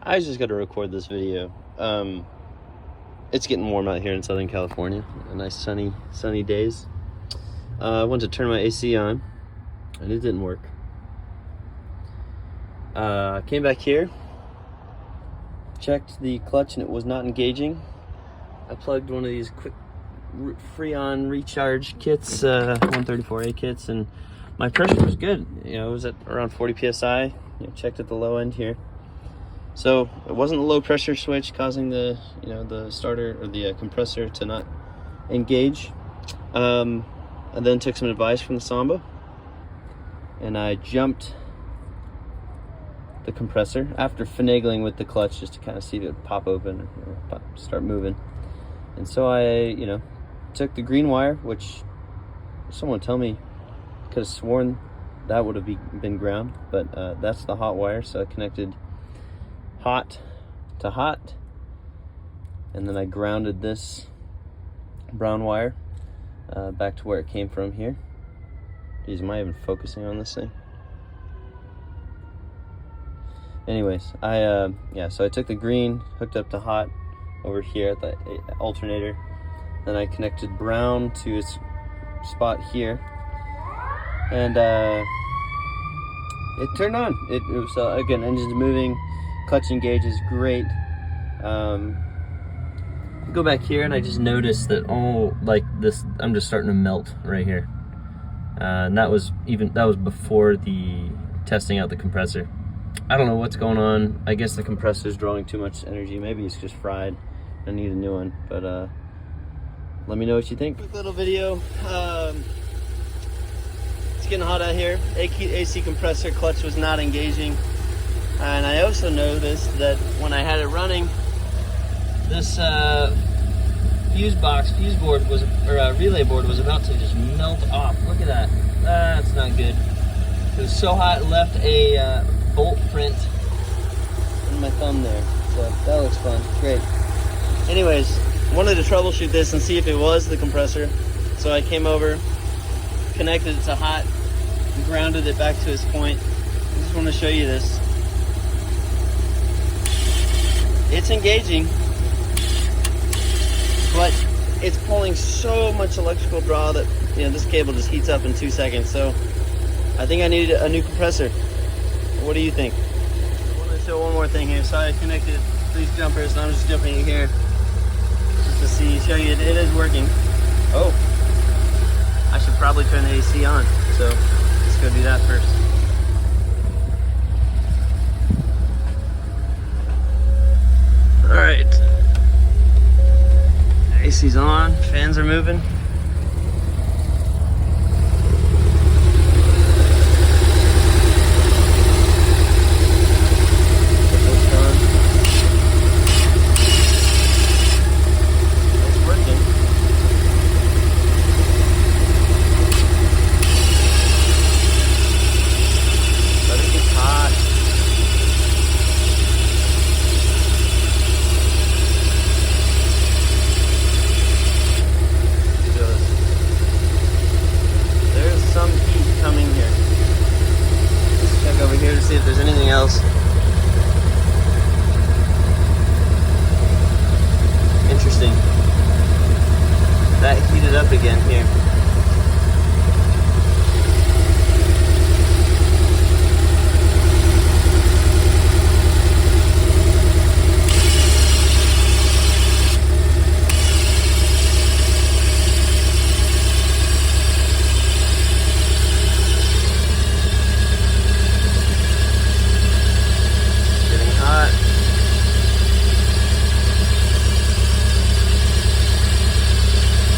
I just got to record this video. It's getting warm out here in Southern California. A nice sunny days. I went to turn my AC on, and it didn't work. Came back here, checked the clutch, and it was not engaging. I plugged one of these quick Freon recharge kits, 134A kits, and my pressure was good. You know, it was at around 40 psi. You know, checked at the low end here. So it wasn't the low pressure switch causing the starter or the compressor to not engage. I then took some advice from the Samba, and I jumped the compressor after finagling with the clutch just to kind of see if it would pop open or start moving. And so I, took the green wire, which someone tell me, could have sworn that would have been ground, but that's the hot wire. So I connected hot to hot, and then I grounded this brown wire back to where it came from here. Geez, am I even focusing on this thing? Anyways, so I took the green, hooked up to hot over here at the alternator. Then I connected brown to its spot here, and it turned on. It was again, engine's moving, clutch engage is great. Go back here, and I just noticed that I'm just starting to melt right here, and that was before the testing out the compressor. I don't know what's going on. I guess the compressor's drawing too much energy. Maybe it's just fried. I need a new one, but let me know what you think. Quick little video. It's getting hot out here. AC compressor clutch was not engaging, and I also noticed that when I had it running, this relay board was about to just melt off. Look at that. That's not good. It was so hot, it left a bolt print in my thumb there. So that looks fun. Great. Anyways, wanted to troubleshoot this and see if it was the compressor. So I came over, connected it to hot, and grounded it back to its point. I just want to show you this. It's engaging, but it's pulling so much electrical draw that this cable just heats up in 2 seconds. So I think I need a new compressor. What do you think? I want to show one more thing here. So I connected these jumpers, and I'm just jumping in here just to show you it is working. Oh, I should probably turn the AC on. So let's go do that first. All right, AC's on, fans are moving. See if there's anything else. Interesting. That heated up again here.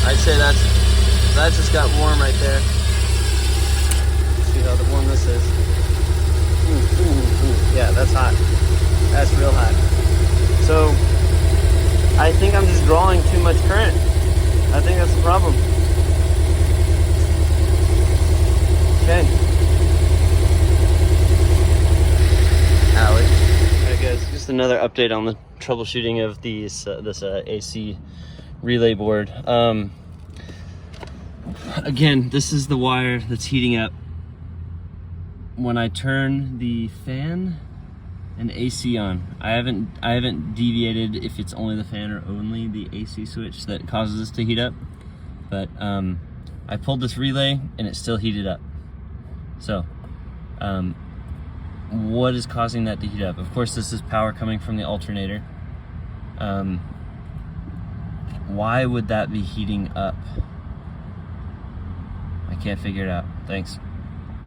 I'd say that just got warm right there. See how warm this is. Ooh. Yeah, that's hot. That's real hot. So I think I'm just drawing too much current. I think that's the problem. Okay. Alright guys, just another update on the troubleshooting of this AC relay board. Again, this is the wire that's heating up. When I turn the fan an AC on. I haven't deviated if it's only the fan or only the AC switch that causes this to heat up. But I pulled this relay and it still heated up. So what is causing that to heat up? Of course, this is power coming from the alternator. Why would that be heating up? I can't figure it out. Thanks.